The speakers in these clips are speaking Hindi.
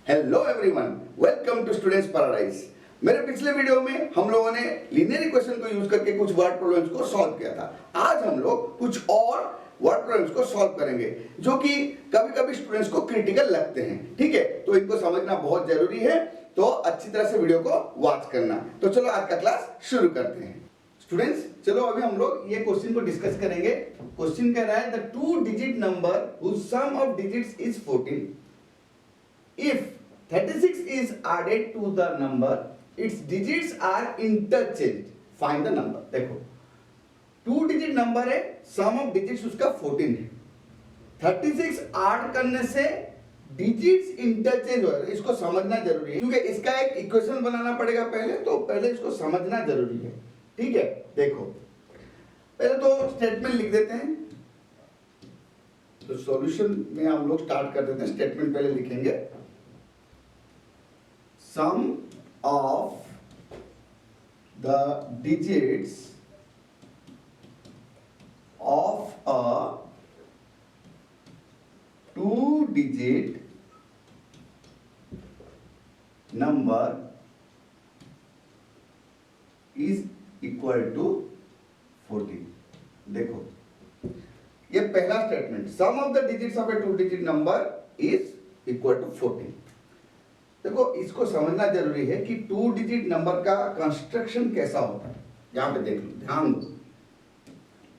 Hello everyone, welcome to students paradise. मेरे पिछले वीडियो में हम लोगों ने लीनियर इक्वेशन को यूज करके कुछ वर्ड प्रॉब्लम्स को सॉल्व किया था। आज हम लोग कुछ और वर्ड प्रॉब्लम्स को सॉल्व करेंगे जो कि कभी-कभी स्टूडेंट्स को क्रिटिकल लगते हैं। ठीक है, तो इनको समझना बहुत जरूरी है, तो अच्छी तरह से वीडियो को वॉच करना। तो चलो आज का क्लास शुरू करते हैं। स्टूडेंट्स, चलो अभी हम लोग ये क्वेश्चन को डिस्कस करेंगे। क्वेश्चन कह रहा है the 2 digit number whose sum of digits is 14. If 36 is added to the number, its digits are interchanged. Find the number. देखो 2 डिजिट नंबर है, सम ऑफ डिजिट्स उसका 14 है। 36 ऐड करने से डिजिट्स इंटरचेंज हो रहा है। इसको समझना जरूरी है क्योंकि इसका एक इक्वेशन बनाना पड़ेगा पहले, तो पहले इसको समझना जरूरी है। ठीक है, देखो पहले तो स्टेटमेंट लिख देते हैं। तो सॉल्यूशन में हम लोग स्टार्ट कर देते हैं। स्टेटमेंट पहले लिखेंगे, sum of the digits of a 2-digit number is equal to 14. देखो ये पहला statement, sum of the digits of a 2-digit number is equal to 14। देखो इसको समझना जरूरी है कि 2-digit नंबर का कंस्ट्रक्शन कैसा होता है। यहां पे देख लो, ध्यान दो।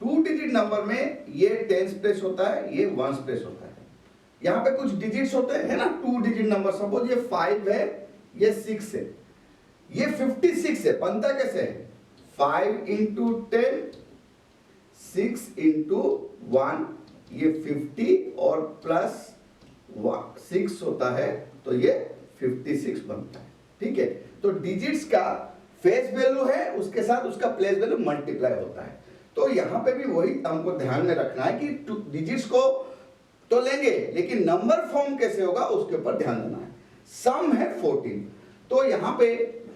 2-digit नंबर में ये टेंस प्लेस होता है, ये वंस प्लेस होता है। यहाँ पे कुछ डिजिट्स होते हैं ना 2-digit नंबर। सपोज ये 5 है, ये 6 है, ये 56 है। बनता कैसे है? 5 इंटू 10, 6 इंटू 1, ये 50 और प्लस 6 होता है, तो ये 56 बनता है। ठीक है, तो डिजिट्स का फेस वैल्यू है, उसके साथ उसका प्लेस वैल्यू मल्टीप्लाई होता है। तो यहां पे भी वही हमको ध्यान में रखना है कि डिजिट्स को तो लेंगे, लेकिन नंबर फॉर्म कैसे होगा उसके ऊपर ध्यान देना है। सम है 14, तो यहां पे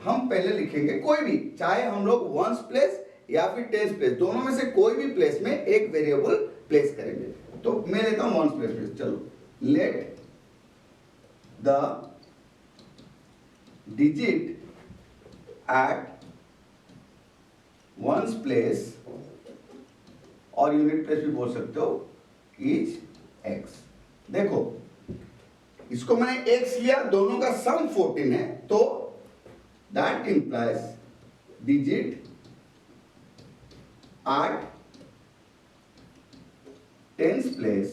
हम पहले लिखेंगे कोई भी, चाहे हम लोग वंस प्लेस या फिर टेंस प्लेस, दोनों में से कोई भी प्लेस में एक वेरिएबल प्लेस करेंगे। तो मैं लेता हूं वंस प्लेस में। चलो, let the digit at ones place और यूनिट प्लेस भी बोल सकते हो, इज x। देखो इसको मैंने x लिया, दोनों का सम 14 है, तो that implies digit at tens place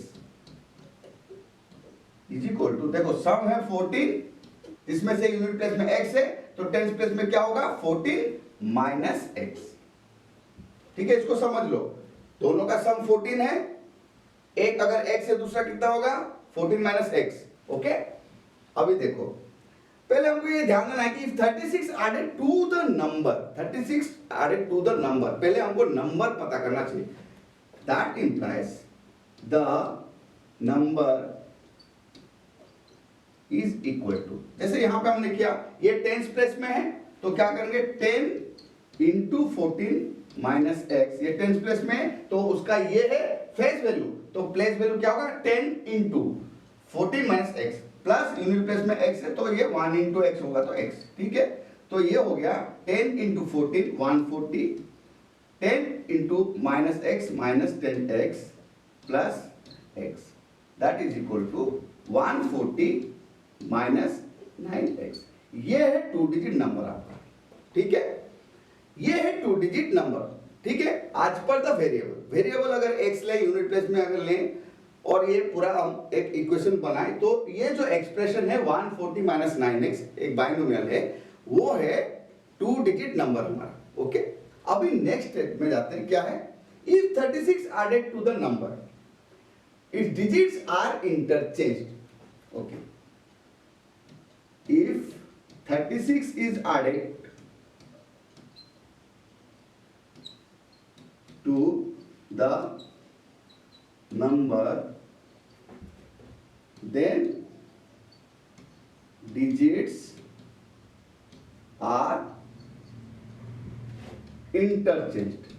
is equal to, देखो सम है 14, इसमें से यूनिट प्लेस में x है, तो टेंस प्लेस में क्या होगा? 14 माइनस x। ठीक है, इसको समझ लो। दोनों का सम 14 है, एक अगर x है, दूसरा कितना होगा? 14 माइनस x। ओके, अभी देखो पहले हमको ये ध्यान देना है कि 36 added to the number, 36 added to the number, पहले हमको नंबर पता करना चाहिए। That implies the number is equal to, जैसे यहां पे हमने किया, ये टेंस प्लेस में है, तो क्या करेंगे? 10 इंटू 14 माइनस एक्स। ये टेंस प्लेस में है, तो उसका ये है फेस वैल्यू, तो प्लेस वैल्यू क्या होगा? 10 into 14 minus x, plus unit place में एक्स है, तो ये 1 इंटू एक्स होगा, तो एक्स। ठीक है, तो ये हो गया 10 into 14 140, 10 into minus X minus 10x plus X, that is equal to 140 minus 9x। ये है 2-digit नंबर आपका। ठीक है, ये है 2-digit नंबर। ठीक है, आज पर द वेरिएबल अगर x ले, यूनिट प्लेस में अगर लें और ये पूरा हम एक इक्वेशन बनाए, तो ये जो एक्सप्रेशन है 140 माइनस 9x, एक बाइनोमियल है, वो है 2-digit नंबर हमारा। ओके, अभी नेक्स्ट स्टेप में जाते हैं। क्या है? If 36 added to the number, it's digits are interchanged. Okay, if 36 is added to the number, then digits are interchanged।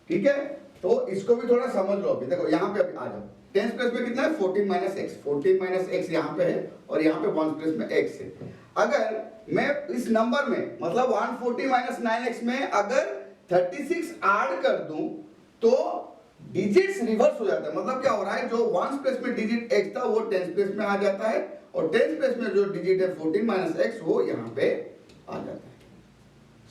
ठीक है, तो इसको भी थोड़ा समझ लो। अभी देखो यहां पे अभी आ जाओ, टेंस प्लेस में कितना है 14 माइनस एक्स, 14 माइनस एक्स यहाँ पे है और यहाँ पे वंस प्लेस में एक्स है। अगर मैं इस नंबर में मतलब 140 माइनस 9x में अगर 36 ऐड कर दूं तो डिजिट्स रिवर्स हो जाता है। मतलब क्या हो रहा है, जो वंस प्लेस में डिजिट x था वो टेंस प्लेस में आ जाता है और टेंस प्लेस में जो डिजिट है 14 माइनस एक्स वो यहाँ पे आ जाता है।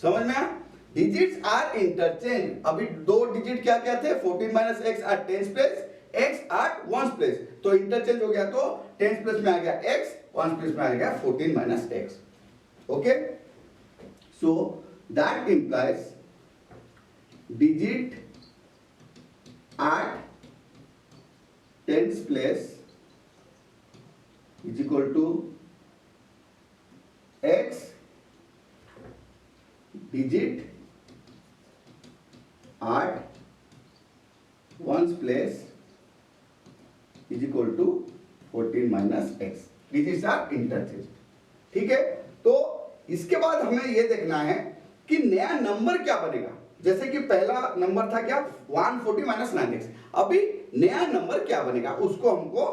समझ में आया? Digits are interchange. अभी दो डिजिट क्या क्या थे, 14 minus X at tens place, x at ones place, तो इंटरचेंज हो गया तो टेंस प्लेस में आ गया x, वंस प्लेस में आ गया 14 minus x. Okay, so that implies digit at tens place is equal to x digit at ones place is equal to 14 minus x. Digits are interchanged. ठीक है, तो इसके बाद हमें यह देखना है कि नया नंबर क्या बनेगा। जैसे कि पहला नंबर था क्या 140 माइनस 9x, अभी नया नंबर क्या बनेगा उसको हमको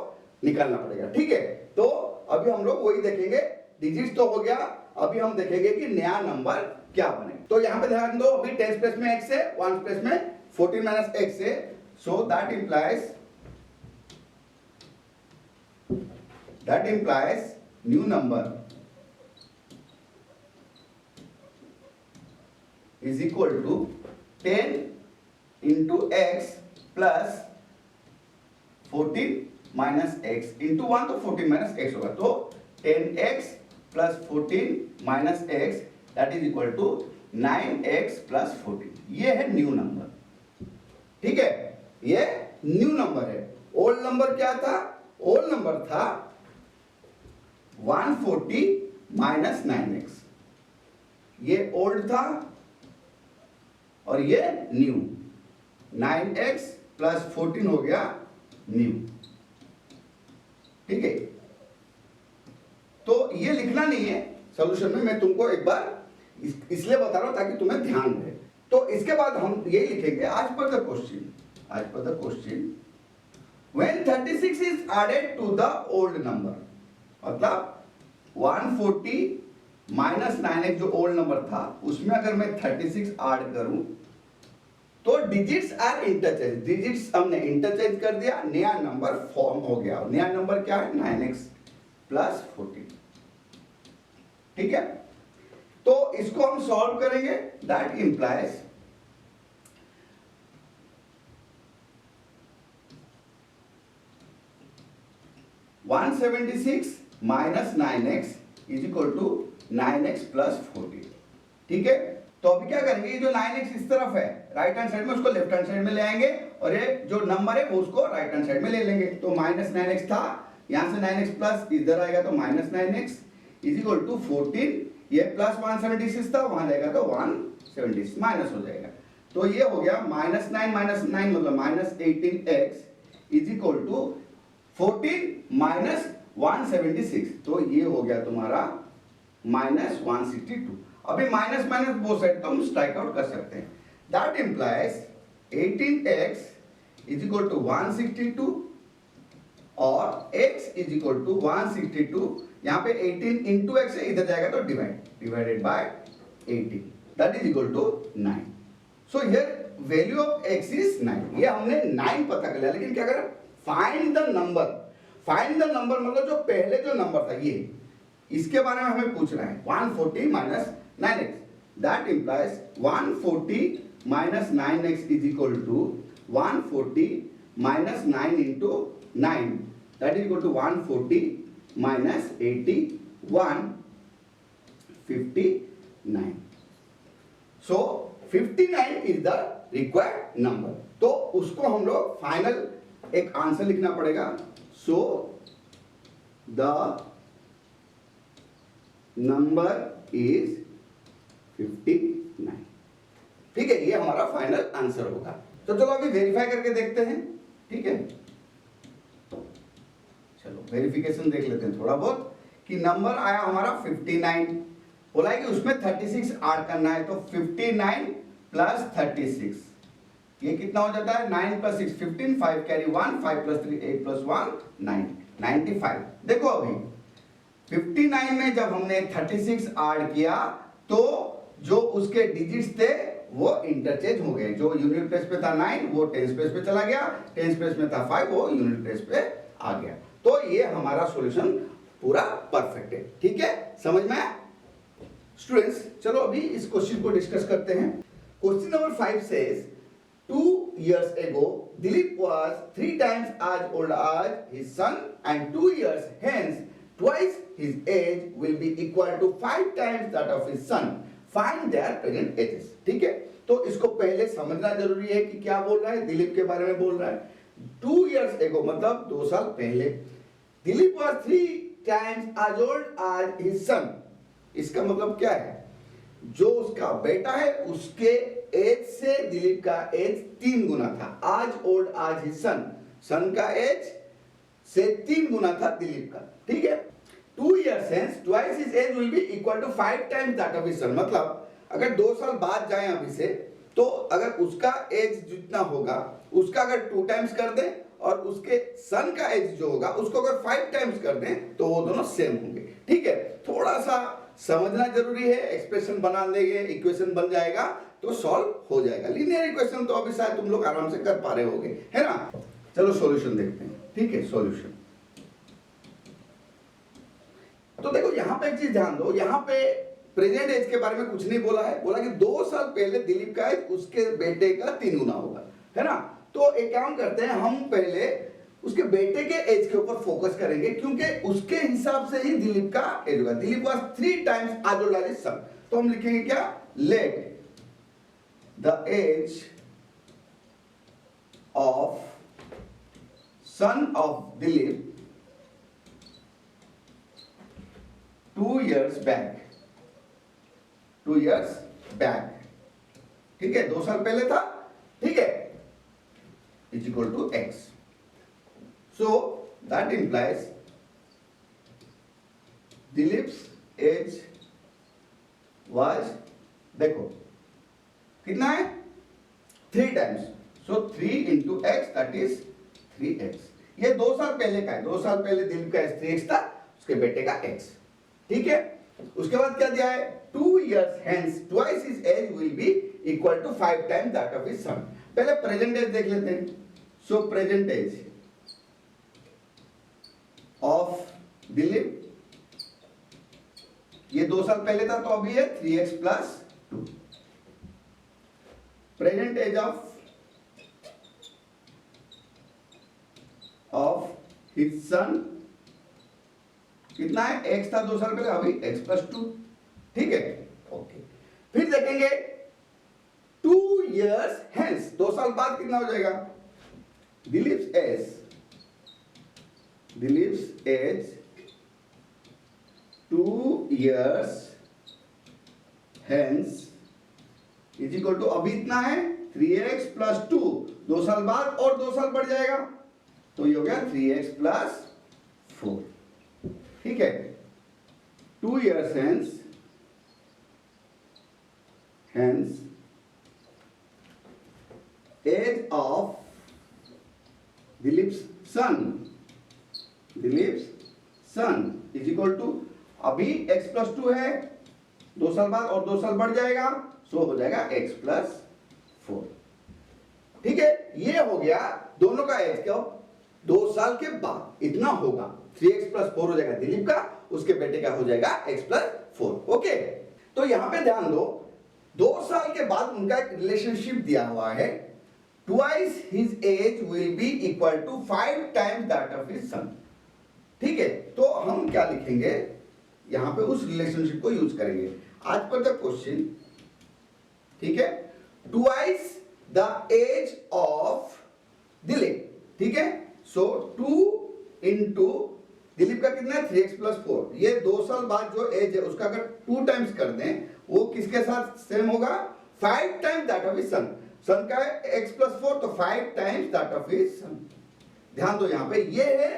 निकालना पड़ेगा। ठीक है, तो अभी हम लोग वही देखेंगे, डिजिट्स तो हो गया, अभी हम देखेंगे कि नया नंबर क्या बनेगा। तो यहां पे ध्यान दो, अभी टेंस प्लेस में x है, वंस प्लेस में 14 माइनस x है, so that implies new number is equal to 10 into x plus 14 minus x into 1 तो 14 minus x होगा, तो 10x plus 14 minus x that is equal to 9x plus 14। ये है न्यू नंबर। ठीक है, ये न्यू नंबर है। ओल्ड नंबर क्या था, ओल्ड नंबर था 140 minus 9x, ये ओल्ड था और ये न्यू, 9x प्लस 14 हो गया न्यू। ठीक है, तो ये लिखना नहीं है सॉल्यूशन में, मैं तुमको एक बार इसलिए बता रहा हूं ताकि तुम्हें ध्यान रहे। तो इसके बाद हम यही लिखेंगे आज पर the question when 36 is added to the old number, मतलब 140 माइनस 9x जो ओल्ड नंबर था उसमें अगर मैं 36 ऐड करूं तो डिजिट्स आर इंटरचेंज, डिजिट्स हमने इंटरचेंज कर दिया, नया नंबर फॉर्म हो गया। नया नंबर क्या है 9x प्लस 14। ठीक है, तो इसको हम सॉल्व करेंगे, that implies minus 9x is equal to 9x plus 14। ठीक है, तो अभी क्या करेंगे, ये जो 9x इस तरफ है राइट हैंड साइड में, उसको लेफ्ट हैंड साइड में ले आएंगे और ये जो नंबर है वो उसको राइट हैंड साइड में ले लेंगे। तो माइनस 9x था, यहां से 9x प्लस इधर आएगा तो minus 9x is equal to 14, ये प्लस 176 था, वहां जाएगा तो 176 माइनस हो जाएगा। तो ये हो गया माइनस 9 मतलब minus 18x is equal to 14 minus 176, तो ये हो गया तुम्हारा माइनस 162। अभी माइनस माइनस बोथ साइड तो हम स्ट्राइक आउट कर सकते हैं, that implies 18x is equal to 162 और x इज इक्वल टू 162, यहां पे 18 इंटू एक्स है, इधर जाएगा तो divided by 18 that is equal to 9। So here value of x is 9। ये हमने 9 पता कर लिया, लेकिन क्या करें, find the number. Find the number मतलब जो पहले जो नंबर था ये, इसके बारे में हमें पूछना है 140 minus 9x, that implies 140 minus 9x is equal to 140 minus 9 into 9 that is equal to 140 minus 81 59। So 59 is the required number, तो उसको हम लोग फाइनल एक आंसर लिखना पड़ेगा। So the number is 59। ठीक है, ये हमारा फाइनल आंसर होगा। तो चलो अभी वेरीफाई करके देखते हैं। ठीक है, चलो वेरिफिकेशन देख लेते हैं थोड़ा बहुत कि नंबर आया हमारा 59, बोला है कि उसमें 36 ऐड करना है, तो 59 प्लस 36 ये कितना हो जाता है 9 + 6 15, 5 कैरी 1, 5 + 3 8 + 1 9, 95। देखो अभी 59 में जब हमने 36 ऐड किया तो जो उसके डिजिट्स थे वो इंटरचेंज हो गए। जो यूनिट प्लेस पे था 9 वो टेंस प्लेस पे चला गया, टेंस प्लेस में था 5 वो यूनिट प्लेस पे आ गया। तो ये हमारा सॉल्यूशन पूरा परफेक्ट है। ठीक है, समझ में आया स्टूडेंट्स? चलो अभी इस क्वेश्चन को डिस्कस करते हैं। Question number 5 says 2 years ago Dilip was 3 times as old as his son and 2 years hence twice his age will be equal to 5 times that of his son. Find their present ages. ठीक है, तो इसको पहले समझना जरूरी है कि क्या बोल रहा है, दिलीप के बारे में बोल रहा है। 2 years ago मतलब 2 साल पहले, Dilip was 3 times as old as his son. इसका मतलब क्या है, जो उसका बेटा है उसके एज से दिलीप का एज 3 गुना था। आज ओल्ड आज हिज सन, सन का एज से 3 गुना था दिलीप का। ठीक है, 2 years hence twice his age will be equal to 5 times that of his son। मतलब अगर 2 साल बाद जाए अभी से तो अगर उसका एज जितना होगा उसका अगर 2 टाइम्स कर दें और उसके सन का एज जो होगा उसको अगर 5 टाइम्स कर दें तो वो दोनों सेम होंगे। ठीक है, थोड़ा सा समझना जरूरी है। एक्सप्रेशन बना लेंगे, इक्वेशन बन जाएगा तो सॉल्व हो जाएगा। लीनियर इक्वेशन तो अभी शायद तुम लोग आराम से कर पा रहे होगे, है ना? चलो सॉल्यूशन देखते हैं। ठीक है, सॉल्यूशन तो देखो यहां पे एक चीज ध्यान दो, यहां पे प्रेजेंट एज के बारे में कुछ नहीं बोला है। बोला कि 2 साल पहले दिलीप का एज उसके बेटे का 3 गुना होगा, है ना? तो एक काम करते हैं, हम पहले उसके बेटे के एज के ऊपर फोकस करेंगे क्योंकि उसके हिसाब से ही दिलीप का एज होगा। Dilip was 3 times as old as his son। तो हम लिखेंगे क्या, let the age of son of Dilip 2 years back, 2 years back। ठीक है, 2 साल पहले था। ठीक है, is equal to X. So that implies Dilip's age was, देखो कितना है 3 times, so 3 into x that is 3x। ये 2 साल पहले का है। 2 साल पहले दिलीप का एज 3x था, उसके बेटे का x। ठीक है, उसके बाद क्या दिया है, 2 years hence twice his age will be equal to 5 times that of his son। पहले प्रेजेंट एज देख लेते हैं। so present age of Dilip, ये 2 साल पहले था तो अभी है 3x + 2। Present age of his son कितना है, x था 2 साल पहले, अभी x + 2। ठीक है, ओके। फिर देखेंगे 2 years hence, 2 साल बाद कितना हो जाएगा, Dilip's age 2 years hence is equal to, अभी इतना है 3x + 2, 2 साल बाद और 2 साल बढ़ जाएगा तो ये हो गया 3x + 4। ठीक है, 2 years hence age of Dilip's son is equal to, अभी x + 2 है, 2 साल बाद और 2 साल बढ़ जाएगा, सो हो जाएगा x + 4। ठीक है, ये हो गया दोनों का एज का 2 साल के बाद इतना होगा, 3x + 4 हो जाएगा दिलीप का, उसके बेटे का हो जाएगा x + 4। ओके, तो यहां पे ध्यान दो, 2 साल के बाद उनका एक रिलेशनशिप दिया हुआ है, twice his age will be equal to 5 times that of his son। ठीक है, तो हम क्या लिखेंगे, यहां पे उस रिलेशनशिप को यूज करेंगे। आज पर द क्वेश्चन, ठीक है, twice the age of Dilip. ठीक है, सो 2 into दिलीप का कितना है 3x + 4। ये 2 साल बाद जो एज है उसका अगर 2 टाइम्स कर दें वो किसके साथ सेम होगा, 5 times that of his son. Son का है x + 4 तो 5 times that of his son. ध्यान दो यहां पे, ये है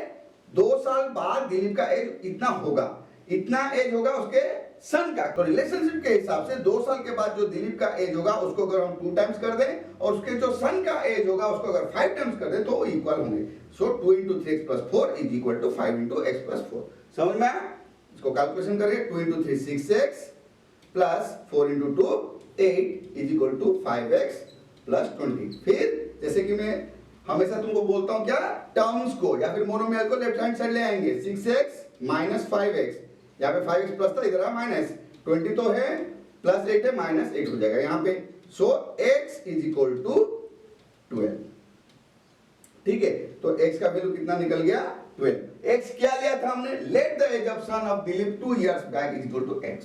2 साल बाद दिलीप का एज इतना होगा, इतना एज होगा उसके सन का। तो रिलेशनशिप के हिसाब से 2 साल के बाद जो दिलीप का एज होगा उसको अगर हम 2 टाइम्स कर दें और उसके जो सन का एज होगा उसको अगर 5 टाइम्स कर दें तो वो इक्वल होंगे। सो 2 into 3x plus 4 is equal to 5 into x plus 4। समझ में आया? इसको कैलकुलेशन करिए। 2 into 3 6x plus 4 into 2 8 is equal to 5x plus 20। फिर जैसे कि मैं हमेशा तुमको बोलता हूं क्या, टर्म्स को या फिर मोनोमियल को लेफ्ट हैंड साइड ले आएंगे। 6x minus 5x, यहाँ पे 5x प्लस था, इधर माइनस 20 तो है, प्लस 8 है, माइनस 8 हो जाएगा यहाँ पे। सो x इज इक्वल टू 12। ठीक है, तो x का वैल्यू कितना निकल गया 12। x क्या लिया था हमने, let the age of son of Dilip 2 years back is equal to x।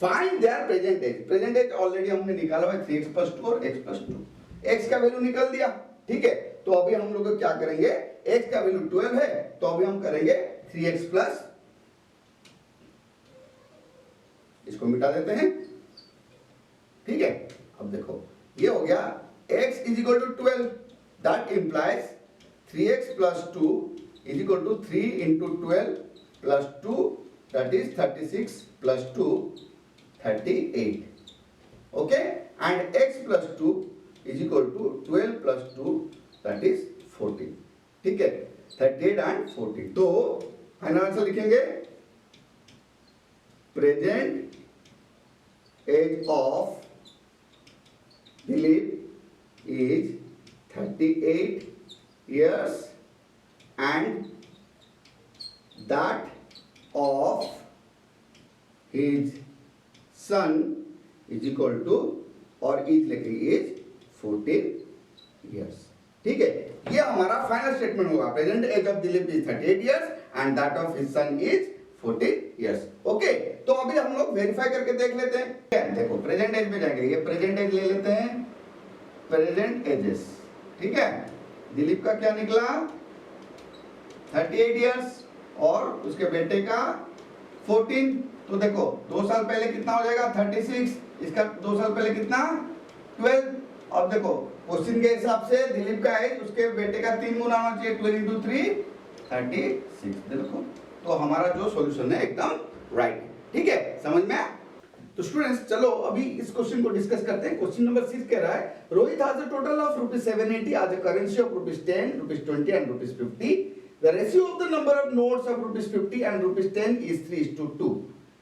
Find their present age. Present age already हमने निकाला है 3x plus 2 और x plus 2। x का वैल्यू निकल दिया। ठीक है, तो अभी हम लोग क्या करेंगे, x का वैल्यू 12 है तो अभी हम करेंगे 3x प्लस, इसको मिटा देते हैं। ठीक है, अब देखो ये हो गया x is equal to 12, that implies 3x plus 2 is equal to 3 into 12 plus 2 that is 36 plus 2 38। Okay, and x plus 2 is equal to 12 plus 2 that is 14। ठीक है, 38 एंड 14। तो फाइनल आंसर लिखेंगे, present age of Dilip is 38 years and that of his son is equal to, और इज लिखेंगे इज 14 years। ठीक है, ये हमारा फाइनल स्टेटमेंट होगा। Present age of Dilip is 38 years and that of his son is 14 years। Okay, तो अभी हम लोग वेरीफाई करके देख लेते हैं। देखो प्रेजेंट एज में जाएंगे, ये प्रेजेंट एज ले लेते हैं, प्रेजेंट एजेस। ठीक है, दिलीप का क्या निकला 38 years और उसके बेटे का 14। तो देखो 2 साल पहले कितना हो जाएगा 36, इसका 2 साल पहले कितना 12। अब देखो क्वेश्चन के हिसाब से दिलीप का एज उसके बेटे का 3 गुना होना चाहिए, 12 into 3 36। देखो तो हमारा जो सॉल्यूशन है एकदम राइट। ठीक है, समझ में आया? तो स्टूडेंट्स चलो अभी इस क्वेश्चन को डिस्कस करते हैं। क्वेश्चन नंबर 6 कह रहा है, Rohit has a total of ₹780 as a currency of ₹10, ₹20 and ₹50। The ratio of the number of notes of ₹50 and ₹10 is 3:2।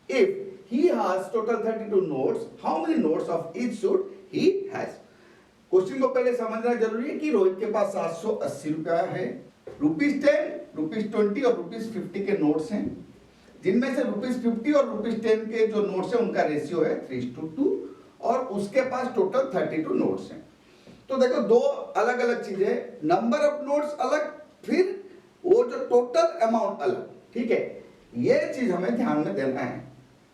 If he has total 32 notes, how many notes of each should he has? Question को पहले समझना जरूरी है कि रोहित के पास 780 रुपया है, ₹10, ₹20 और ₹50 के नोट्स हैं, जिनमें से ₹50 और ₹10 के जो नोट्स हैं उनका रेशियो है 3:2 और उसके पास टोटल 32 नोट्स हैं। तो देखो दो अलग अलग चीजें, नंबर ऑफ नोट्स अलग, फिर वो जो टोटल अमाउंट अलग। ठीक है, ये चीज हमें ध्यान में देना है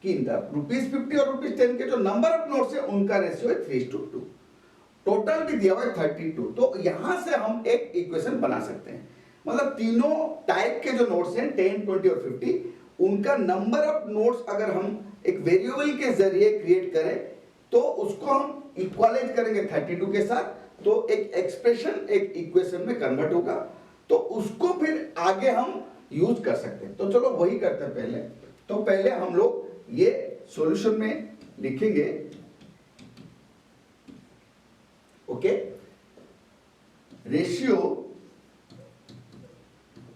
कि ₹50 और ₹10 के जो नंबर ऑफ नोट्स है उनका रेशियो है 3:2, टोटल भी दिया हुआ है 32। तो यहां से हम एक इक्वेशन बना सकते हैं, मतलब तीनों टाइप के जो नोट्स हैं 10, 20 और 50, उनका नंबर ऑफ नोट्स अगर हम एक वेरिएबल के जरिए क्रिएट करें तो उसको हम इक्वलाइज करेंगे 32 के साथ, तो एक एक्सप्रेशन एक इक्वेशन में कन्वर्ट होगा, तो उसको फिर आगे हम यूज कर सकते हैं। तो चलो वही करते हैं पहले। तो पहले हम लोग ये सॉल्यूशन में लिखेंगे। Okay, ratio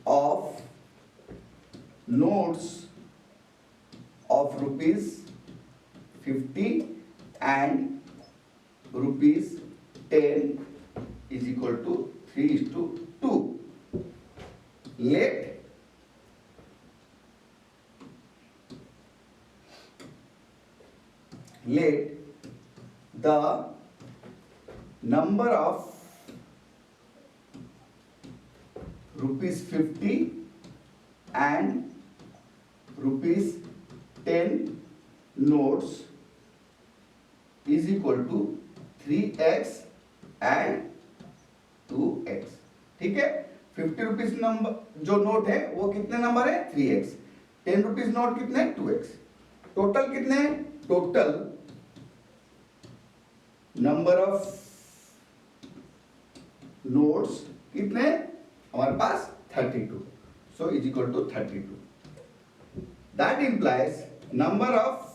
of notes of ₹50 and ₹10 is equal to 3:2। Let the number of ₹50 and ₹10 notes is equal to 3x and 2x। ठीक है, 50 रुपीज नंबर जो नोट है वो कितने नंबर है 3x, 10 रुपीज नोट कितने 2x, टोटल कितने, टोटल नंबर ऑफ नोट्स कितने हमारे पास 32, so is equal to 32। That implies number of,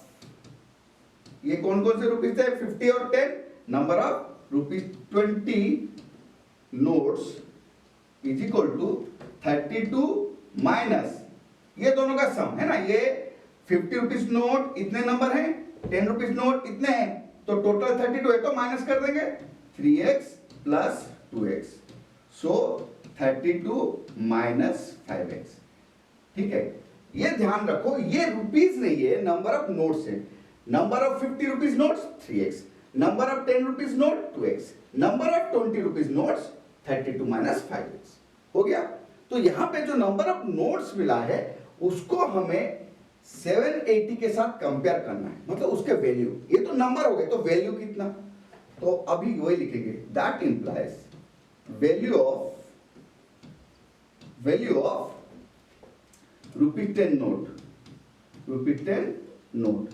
ये कौन कौन से रुपीज थे, 50 और 10, number of ₹20 notes is equal to 32 minus ये दोनों का सम है ना, ये 50 रुपीज नोट इतने नंबर हैं, 10 रुपीज नोट इतने हैं, तो टोटल 32 है, तो माइनस कर देंगे 3x प्लस 2x, सो 32 माइनस 5x। ठीक है, ये ध्यान रखो, ये रुपीज नहीं है, नंबर ऑफ नोट्स है। Number of 50 rupees notes 3x, number of 10 rupees note 2x, number of 20 rupees notes 32 minus 5x। हो गया। तो यहां पे जो नंबर ऑफ नोट्स मिला है उसको हमें 780 के साथ कंपेयर करना है, मतलब उसके वैल्यू, ये तो नंबर हो गए, तो वैल्यू कितना, तो अभी वही लिखेंगे, that implies value of ₹10 note, ₹10 note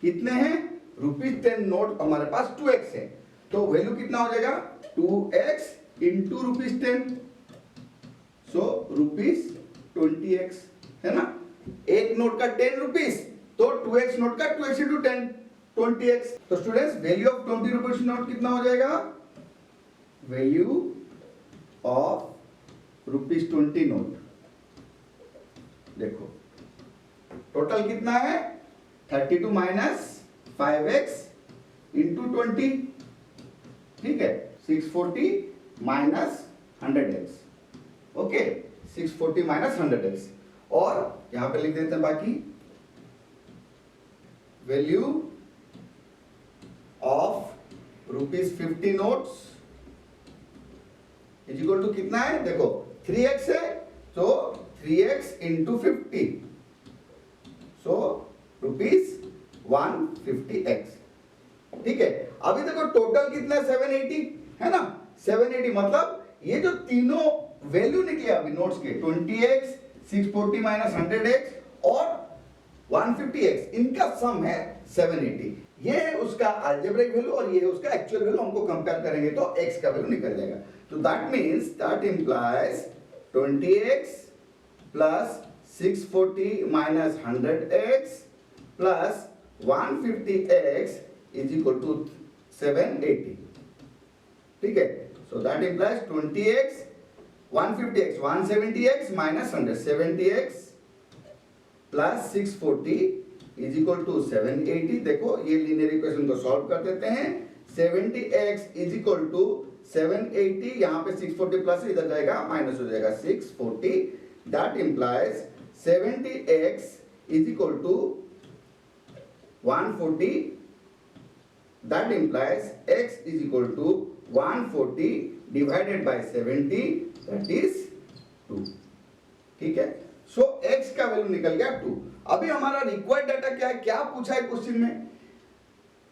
कितने हैं, ₹10 नोट हमारे पास 2x है, तो वैल्यू कितना हो जाएगा 2x इंटू ₹10, सो ₹20x है ना। एक नोट का 10 रुपीज, तो 2x नोट का 2x इंटू 10 20x। तो students value of 20 rupees note कितना हो जाएगा, वैल्यू ऑफ ₹20 नोट, देखो टोटल कितना है 32 माइनस 5x इंटू 20, ठीक है, 640 minus 100x, okay, 640 minus 100x, और यहां पे लिख देते हैं बाकी value of ₹50 notes is equal to कितना है, देखो 3x है, तो 3x इंटू 50, सो ₹150x। ठीक है, अभी देखो टोटल कितना है 780 है ना, 780 मतलब ये जो तीनों वैल्यू निकले अभी नोट्स के 20x, 640 माइनस 100x और 150x, इनका सम है 780। ये है उसका अलजेब्रिक वैल्यू और ये है उसका एक्चुअल वैल्यू, हमको कंपेयर करेंगे तो x का वैल्यू निकल जाएगा। तो that means that implies 20x plus 640 minus 100x plus 150x is equal to 780। ठीक है, so that implies 20x 150x 170x minus 100 70x plus 640 is equal to 780। देखो ये लीनियर इक्वेशन को सॉल्व कर देते हैं, 70x इज इक्वल टू 780, यहाँ पे 640 प्लस इधर जाएगा माइनस हो जाएगा 640, that implies 70x is equal to 140, that implies x is equal to 140 divided by 70, that is 2। ठीक है, सो x का वैल्यू निकल गया 2। अभी हमारा रिक्वायर्ड डाटा क्या है, क्या पूछा है क्वेश्चन में,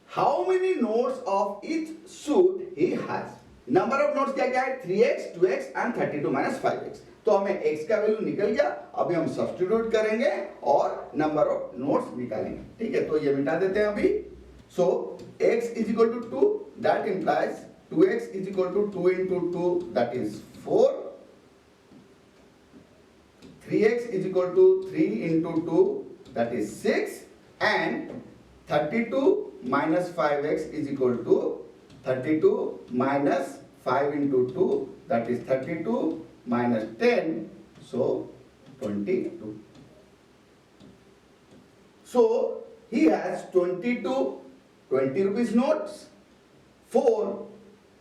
how many notes of each suit he has. Number of notes क्या क्या है 3x 2x and 32 minus 5x। तो हमें x का वैल्यू निकल गया, अभी हम सब्स्टिट्यूट करेंगे और नंबर ऑफ नोट्स निकालेंगे। ठीक है, तो ये मिटा देते हैं अभी। So x is equal to 2, that implies 2x is equal to 2 into 2 that is 4, 3x is equal to 3 into 2 that is 6, and 32 minus 5x is equal to 32 minus 5 into 2 that is 32 minus 10, so 22. So he has 22 20 rupees notes, 4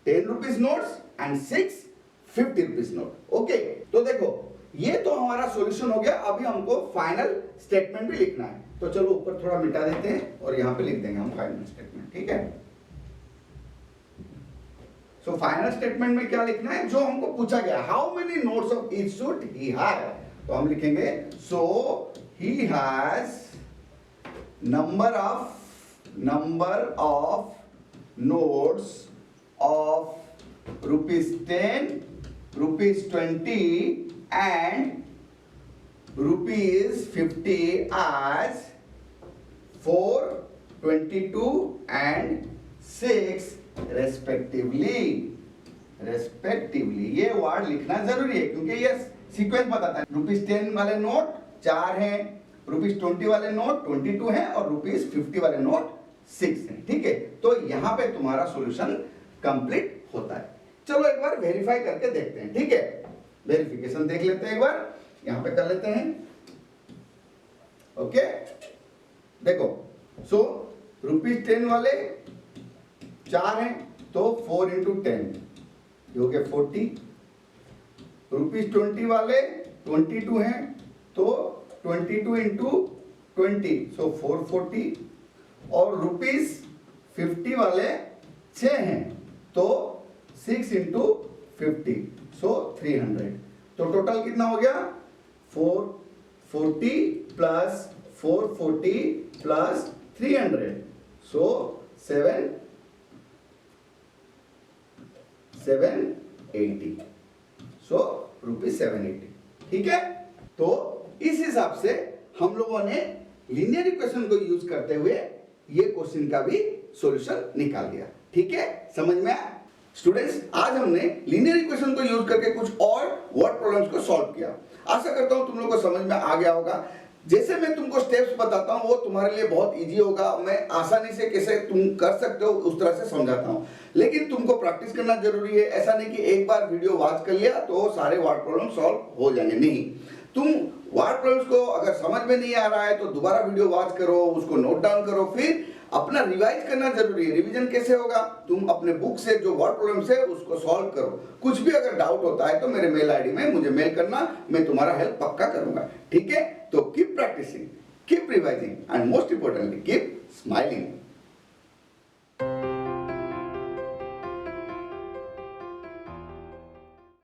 10 rupees notes and 6 50 rupees note. Okay, तो देखो ये तो हमारा सॉल्यूशन हो गया। अभी हमको फाइनल स्टेटमेंट भी लिखना है, तो चलो ऊपर थोड़ा मिटा देते हैं और यहां पे लिख देंगे हम फाइनल स्टेटमेंट। ठीक है, सो फाइनल स्टेटमेंट में क्या लिखना है, जो हमको पूछा गया how many notes of each suit he has, तो हम लिखेंगे so he has number of notes of ₹10, ₹20 and ₹50 as 4, 22 and 6 respectively। ये वर्ड लिखना जरूरी है क्योंकि ये सीक्वेंस बताता है। ₹10 वाले नोट 4 हैं, ₹20 वाले नोट 22 हैं और ₹50 वाले नोट 6 हैं, ठीक है। तो यहाँ पे तुम्हारा सॉल्यूशन कंप्लीट होता है। चलो एक बार वेरीफाई करके देखते हैं, ठीक है। वेरिफिकेशन देख लेते हैं एक बार, यहाँ पे कर लेते हैं। ओके, देखो सो ₹10 वाले 4 हैं तो 4 × 10 हो गया 40। ₹20 वाले 22 हैं तो 22 × 20 सो 440 और ₹50 वाले 6 हैं तो 6 × 50 सो 300। तो टोटल कितना हो गया 440 प्लस 440 प्लस 300 सो 780 सो ₹780, ठीक है। तो इस हिसाब से हम लोगों ने लीनियर इक्वेशन को यूज करते हुए ये क्वेश्चन का भी सॉल्यूशन निकाल दिया, ठीक है। समझ में आया स्टूडेंट्स? आज हमने लीनियर इक्वेशन को यूज करके कुछ और वर्ड प्रॉब्लम्स को सॉल्व किया। आशा करता हूं तुम लोग को समझ में आ गया होगा। जैसे मैं तुमको स्टेप्स बताता हूं वो तुम्हारे लिए बहुत इजी होगा। मैं आसानी से कैसे तुम कर सकते हो उस तरह से समझाता हूं, लेकिन तुमको प्रैक्टिस करना जरूरी है। ऐसा नहीं कि एक बार वीडियो वॉच कर लिया तो सारे वर्ड प्रॉब्लम सॉल्व हो जाएंगे, नहीं। तुम वर्ड प्रॉब्लम्स को अगर समझ में नहीं आ रहा है तो दोबारा वीडियो वॉच करो, उसको नोट डाउन करो, फिर अपना रिवाइज करना जरूरी है। रिवीजन कैसे होगा? तुम अपने बुक से जो वर्ड प्रॉब्लम्स है उसको सॉल्व करो। कुछ भी अगर डाउट होता है तो मेरे मेल आईडी में मुझे मेल करना, मैं तुम्हारा हेल्प पक्का करूंगा, ठीक है। तो keep practising, keep revising and most importantly keep smiling.